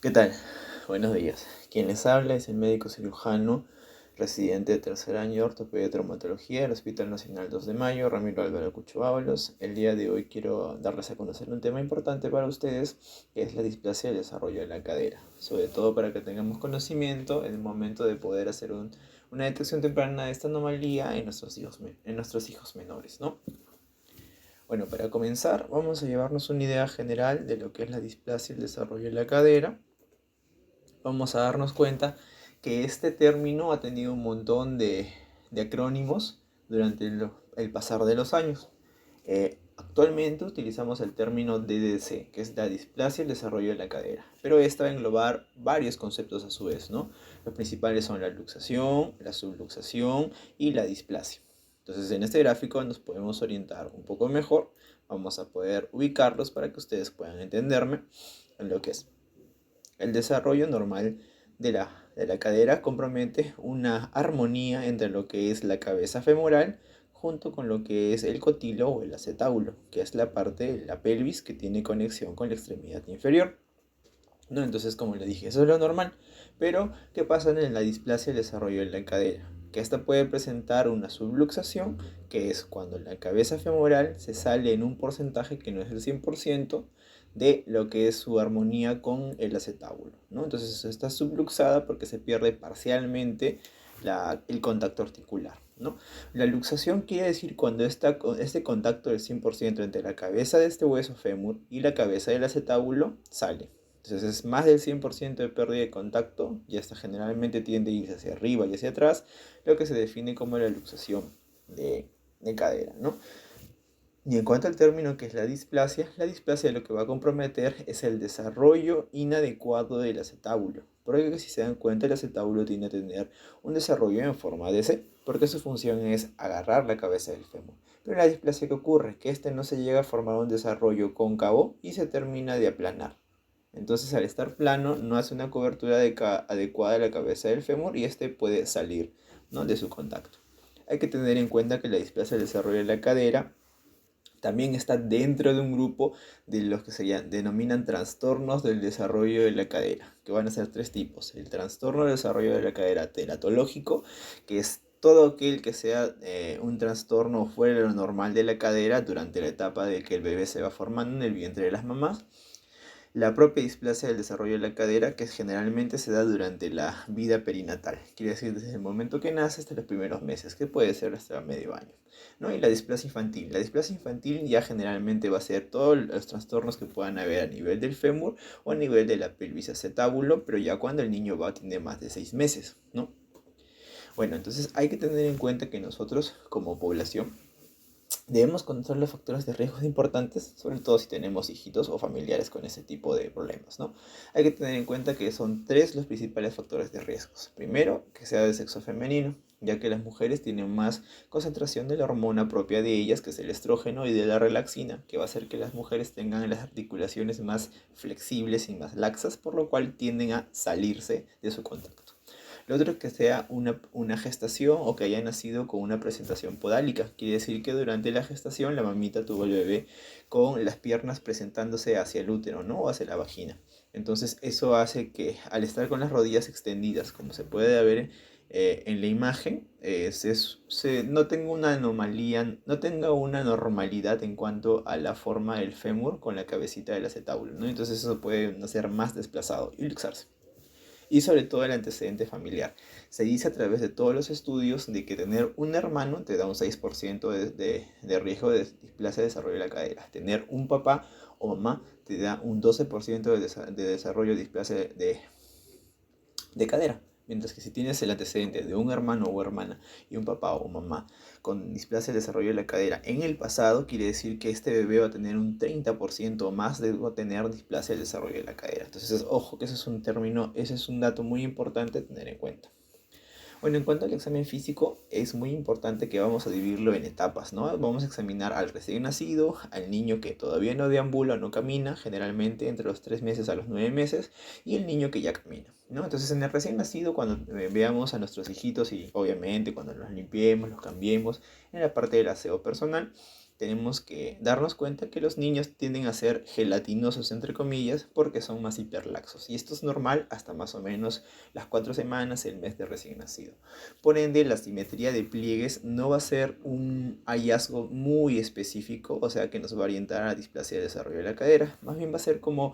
¿Qué tal? Buenos días. Quien les habla es el médico cirujano residente de tercer año de ortopedia y traumatología del Hospital Nacional 2 de Mayo, Ramiro Álvaro Cucho Ábalos. El día de hoy quiero darles a conocer un tema importante para ustedes, que es la displasia del desarrollo de la cadera. Sobre todo para que tengamos conocimiento en el momento de poder hacer una detección temprana de esta anomalía en nuestros hijos menores, ¿no? Bueno, para comenzar, vamos a llevarnos una idea general de lo que es la displasia y el desarrollo de la cadera. Vamos a darnos cuenta que este término ha tenido un montón de acrónimos durante el pasar de los años. Actualmente utilizamos el término DDC, que es la displasia y el desarrollo de la cadera, pero esta va a englobar varios conceptos a su vez, ¿no? Los principales son la luxación, la subluxación y la displasia. Entonces en este gráfico nos podemos orientar un poco mejor, vamos a poder ubicarlos para que ustedes puedan entenderme en lo que es. El desarrollo normal de la cadera compromete una armonía entre lo que es la cabeza femoral junto con lo que es el cotilo o el acetábulo, que es la parte de la pelvis que tiene conexión con la extremidad inferior, ¿no? Entonces, como le dije, eso es lo normal. Pero, ¿qué pasa en la displasia del desarrollo de la cadera? Que esta puede presentar una subluxación, que es cuando la cabeza femoral se sale en un porcentaje que no es el 100% de lo que es su armonía con el acetábulo, ¿no? Entonces está subluxada porque se pierde parcialmente el contacto articular, ¿no? La luxación quiere decir cuando este contacto del 100% entre la cabeza de este hueso fémur y la cabeza del acetábulo sale. Entonces es más del 100% de pérdida de contacto y hasta generalmente tiende a irse hacia arriba y hacia atrás, lo que se define como la luxación de cadera, ¿no? Y en cuanto al término que es la displasia lo que va a comprometer es el desarrollo inadecuado del acetábulo. Porque si se dan cuenta, el acetábulo tiende a tener un desarrollo en forma de C, porque su función es agarrar la cabeza del fémur. Pero la displasia que ocurre, que este no se llega a formar un desarrollo cóncavo y se termina de aplanar. Entonces al estar plano no hace una cobertura adecuada de la cabeza del fémur y este puede salir, ¿no?, de su contacto. Hay que tener en cuenta que la displasia del desarrollo de la cadera también está dentro de un grupo de los que denominan trastornos del desarrollo de la cadera, que van a ser tres tipos. El trastorno del desarrollo de la cadera teratológico, que es todo aquel que sea un trastorno fuera de lo normal de la cadera durante la etapa de que el bebé se va formando en el vientre de las mamás. La propia displasia del desarrollo de la cadera, que generalmente se da durante la vida perinatal, quiere decir desde el momento que nace hasta los primeros meses, que puede ser hasta medio año, ¿no? Y la displasia infantil. La displasia infantil ya generalmente va a ser todos los trastornos que puedan haber a nivel del fémur o a nivel de la pelvis acetábulo, pero ya cuando el niño va a tener más de 6 meses, ¿no? Bueno, entonces hay que tener en cuenta que nosotros como población debemos conocer los factores de riesgo importantes, sobre todo si tenemos hijitos o familiares con ese tipo de problemas, ¿no? Hay que tener en cuenta que son tres los principales factores de riesgos. Primero, que sea de sexo femenino, ya que las mujeres tienen más concentración de la hormona propia de ellas, que es el estrógeno, y de la relaxina, que va a hacer que las mujeres tengan las articulaciones más flexibles y más laxas, por lo cual tienden a salirse de su contacto. Lo otro es que sea una gestación o que haya nacido con una presentación podálica. Quiere decir que durante la gestación la mamita tuvo el bebé con las piernas presentándose hacia el útero, ¿no? O hacia la vagina. Entonces eso hace que al estar con las rodillas extendidas, como se puede ver en la imagen, no tenga una anomalía, no tenga una normalidad en cuanto a la forma del fémur con la cabecita del acetábulo, ¿no? Entonces eso puede hacer más desplazado y luxarse. Y sobre todo el antecedente familiar. Se dice a través de todos los estudios de que tener un hermano te da un 6% de riesgo de displasia de desarrollo de la cadera. Tener un papá o mamá te da un 12% de desarrollo de displasia de cadera. Mientras que si tienes el antecedente de un hermano o hermana y un papá o mamá con displasia de desarrollo de la cadera en el pasado, quiere decir que este bebé va a tener un 30% más de tener displasia del desarrollo de la cadera. Entonces, ojo que ese es un término, ese es un dato muy importante a tener en cuenta. Bueno, en cuanto al examen físico, es muy importante que vamos a dividirlo en etapas, ¿no? Vamos a examinar al recién nacido, al niño que todavía no deambula, no camina, generalmente entre los 3 meses a los 9 meses, y el niño que ya camina, ¿no? Entonces, en el recién nacido, cuando veamos a nuestros hijitos y obviamente cuando los limpiemos, los cambiemos, en la parte del aseo personal, tenemos que darnos cuenta que los niños tienden a ser gelatinosos, entre comillas, porque son más hiperlaxos. Y esto es normal hasta más o menos las 4 semanas, el mes de recién nacido. Por ende, la simetría de pliegues no va a ser un hallazgo muy específico, o sea, que nos va a orientar a displasia de desarrollo de la cadera. Más bien va a ser como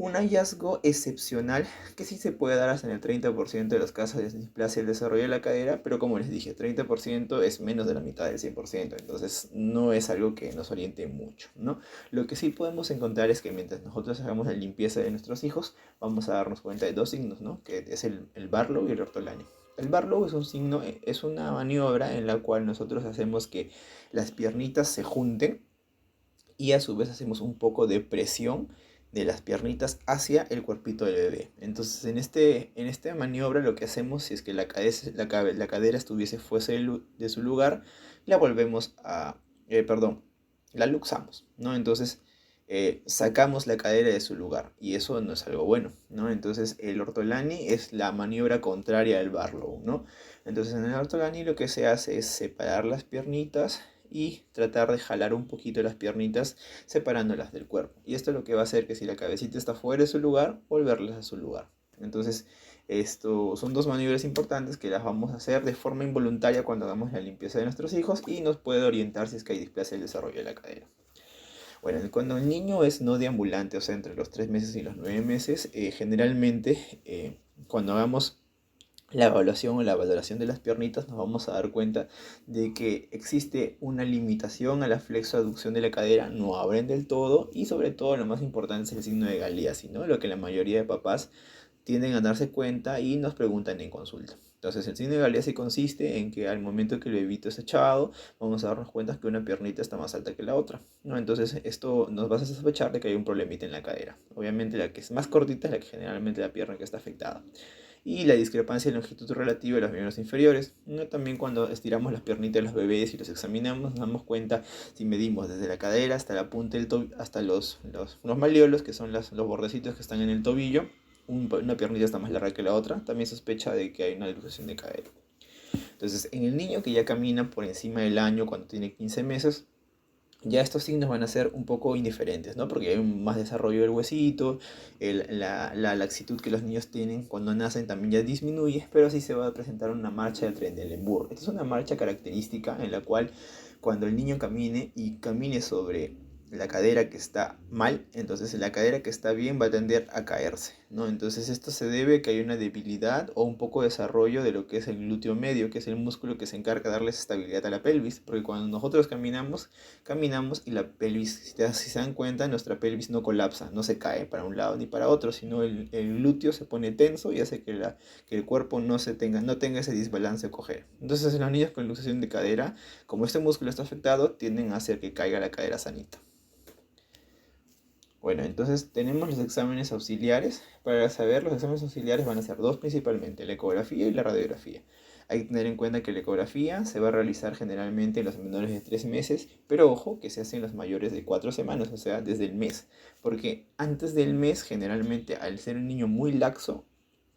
un hallazgo excepcional que sí se puede dar hasta en el 30% de los casos de displasia del desarrollo de la cadera, pero como les dije, 30% es menos de la mitad del 100%, entonces no es algo que nos oriente mucho, ¿no? Lo que sí podemos encontrar es que mientras nosotros hagamos la limpieza de nuestros hijos, vamos a darnos cuenta de dos signos, ¿no? Que es el Barlow y el Ortolani. El Barlow es un signo, es una maniobra en la cual nosotros hacemos que las piernitas se junten y a su vez hacemos un poco de presión de las piernitas hacia el cuerpito del bebé. Entonces en esta maniobra lo que hacemos, si es que la cadera estuviese fuese de su lugar, la volvemos a, perdón, la luxamos, ¿no? Entonces sacamos la cadera de su lugar y eso no es algo bueno, ¿no? Entonces el ortolani es la maniobra contraria al Barlow, ¿no? Entonces en el ortolani lo que se hace es separar las piernitas y tratar de jalar un poquito las piernitas separándolas del cuerpo. Y esto es lo que va a hacer que si la cabecita está fuera de su lugar, volverlas a su lugar. Entonces, esto son dos maniobras importantes que las vamos a hacer de forma involuntaria cuando hagamos la limpieza de nuestros hijos y nos puede orientar si es que hay displasia del desarrollo de la cadera. Bueno, cuando el niño es no deambulante, o sea, entre los 3 meses y los 9 meses, generalmente cuando hagamos la evaluación o la valoración de las piernitas nos vamos a dar cuenta de que existe una limitación a la flexoaducción de la cadera, no abren del todo y sobre todo lo más importante es el signo de Galeazzi, ¿no? Lo que la mayoría de papás tienden a darse cuenta y nos preguntan en consulta. Entonces el signo de Galeazzi consiste en que al momento que el bebito es echado, vamos a darnos cuenta que una piernita está más alta que la otra, ¿no? Entonces esto nos va a sospechar de que hay un problemita en la cadera. Obviamente la que es más cortita es la que generalmente la pierna que está afectada y la discrepancia de longitud relativa de los miembros inferiores. ¿No? También cuando estiramos las piernitas de los bebés y los examinamos, nos damos cuenta si medimos desde la cadera hasta la punta del tobillo, hasta los malleolos, que son los bordecitos que están en el tobillo. Una piernita está más larga que la otra, también sospecha de que hay una luxación de cadera. Entonces, en el niño que ya camina por encima del año, cuando tiene 15 meses, ya estos signos van a ser un poco indiferentes, ¿no? Porque hay más desarrollo del huesito, la laxitud que los niños tienen cuando nacen también ya disminuye, pero sí se va a presentar una marcha del Trendelenburg. Esta es una marcha característica en la cual cuando el niño camine y camine sobre la cadera que está mal, entonces la cadera que está bien va a tender a caerse, ¿no? Entonces esto se debe a que hay una debilidad o un poco de desarrollo de lo que es el glúteo medio, que es el músculo que se encarga de darles estabilidad a la pelvis, porque cuando nosotros caminamos y la pelvis, si se dan cuenta, nuestra pelvis no colapsa, no se cae para un lado ni para otro, sino el glúteo se pone tenso y hace que el cuerpo no tenga ese desbalance o coger. Entonces en los niños con luxación de cadera, como este músculo está afectado, tienden a hacer que caiga la cadera sanita. Bueno, entonces tenemos los exámenes auxiliares. Para saber, los exámenes auxiliares van a ser dos principalmente, la ecografía y la radiografía. Hay que tener en cuenta que la ecografía se va a realizar generalmente en los menores de 3 meses, pero ojo que se hace en los mayores de 4 semanas, o sea, desde el mes. Porque antes del mes, generalmente, al ser un niño muy laxo,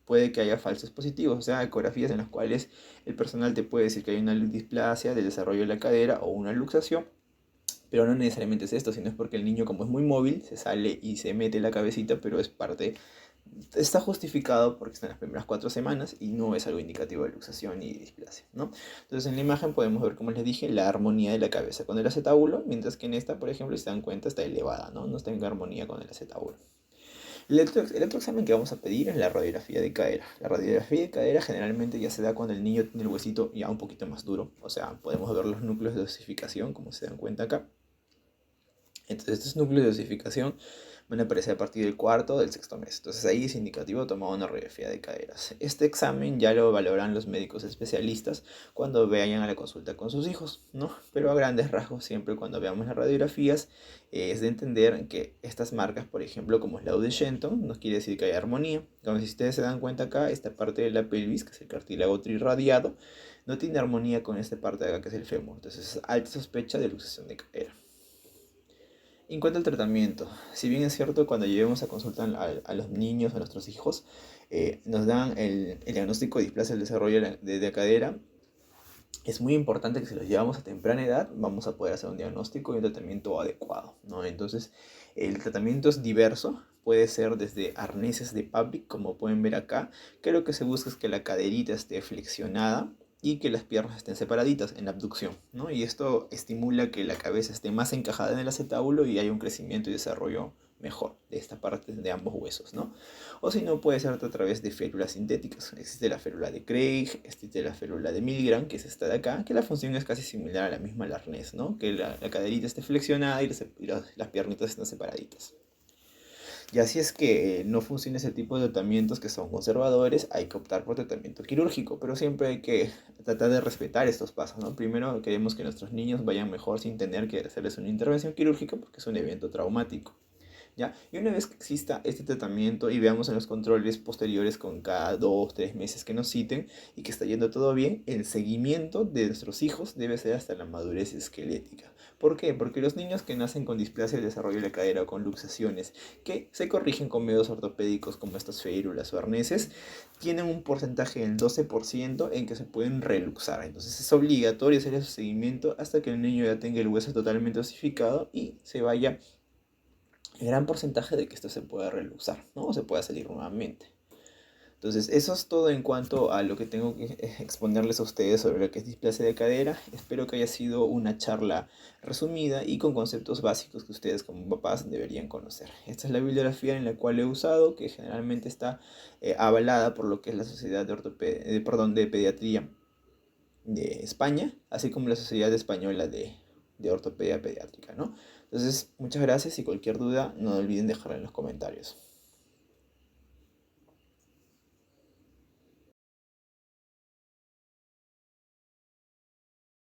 puede que haya falsos positivos, o sea, ecografías en las cuales el personal te puede decir que hay una displasia del desarrollo de la cadera o una luxación, pero no necesariamente es esto, sino es porque el niño, como es muy móvil, se sale y se mete la cabecita, pero es parte, está justificado porque está en las primeras 4 semanas y no es algo indicativo de luxación y displasia, ¿no? Entonces en la imagen podemos ver, como les dije, la armonía de la cabeza con el acetábulo, mientras que en esta, por ejemplo, si se dan cuenta, está elevada, ¿no? No está en armonía con el acetábulo. El otro examen que vamos a pedir es la radiografía de cadera. La radiografía de cadera generalmente ya se da cuando el niño tiene el huesito ya un poquito más duro, o sea, podemos ver los núcleos de osificación, como se dan cuenta acá. Entonces estos núcleos de osificación van a aparecer a partir del cuarto o del sexto mes. Entonces ahí es indicativo tomar una radiografía de caderas. Este examen ya lo valorarán los médicos especialistas cuando vayan a la consulta con sus hijos, ¿no? Pero a grandes rasgos, siempre cuando veamos las radiografías, es de entender que estas marcas, por ejemplo, como es la U de Shenton, nos quiere decir que hay armonía. Como si ustedes se dan cuenta acá, esta parte de la pelvis, que es el cartílago trirradiado, no tiene armonía con esta parte de acá, que es el fémur. Entonces es alta sospecha de luxación de cadera. En cuanto al tratamiento, si bien es cierto, cuando llevemos a consultar a los niños, a nuestros hijos, nos dan el diagnóstico de displasia del desarrollo de la cadera, es muy importante que si los llevamos a temprana edad, vamos a poder hacer un diagnóstico y un tratamiento adecuado, ¿no? Entonces, el tratamiento es diverso, puede ser desde arneses de Public, como pueden ver acá, que lo que se busca es que la caderita esté flexionada y que las piernas estén separaditas en la abducción, ¿no? Y esto estimula que la cabeza esté más encajada en el acetábulo y haya un crecimiento y desarrollo mejor de esta parte de ambos huesos, ¿no? O si no, puede ser a través de férulas sintéticas. Existe la férula de Craig, existe la férula de Milgram, que es esta de acá, que la función es casi similar a la misma al arnés, ¿no? Que la caderita esté flexionada y las piernitas estén separaditas. Y así es que no funciona ese tipo de tratamientos que son conservadores, hay que optar por tratamiento quirúrgico, pero siempre hay que tratar de respetar estos pasos, ¿no? Primero queremos que nuestros niños vayan mejor sin tener que hacerles una intervención quirúrgica porque es un evento traumático. ¿Ya? Y una vez que exista este tratamiento y veamos en los controles posteriores con cada 2 o 3 meses que nos citen y que está yendo todo bien, el seguimiento de nuestros hijos debe ser hasta la madurez esquelética. ¿Por qué? Porque los niños que nacen con displasia del desarrollo de la cadera o con luxaciones que se corrigen con medios ortopédicos como estas férulas o arneses, tienen un porcentaje del 12% en que se pueden reluxar. Entonces es obligatorio hacer ese seguimiento hasta que el niño ya tenga el hueso totalmente osificado y se vaya el gran porcentaje de que esto se pueda reluxar, ¿no? O se pueda salir nuevamente. Entonces, eso es todo en cuanto a lo que tengo que exponerles a ustedes sobre lo que es displasia de cadera. Espero que haya sido una charla resumida y con conceptos básicos que ustedes como papás deberían conocer. Esta es la bibliografía en la cual he usado, que generalmente está avalada por lo que es la Sociedad de Pediatría de España, así como la Sociedad Española de Ortopedia Pediátrica, ¿no? Entonces, muchas gracias y cualquier duda no olviden dejarla en los comentarios.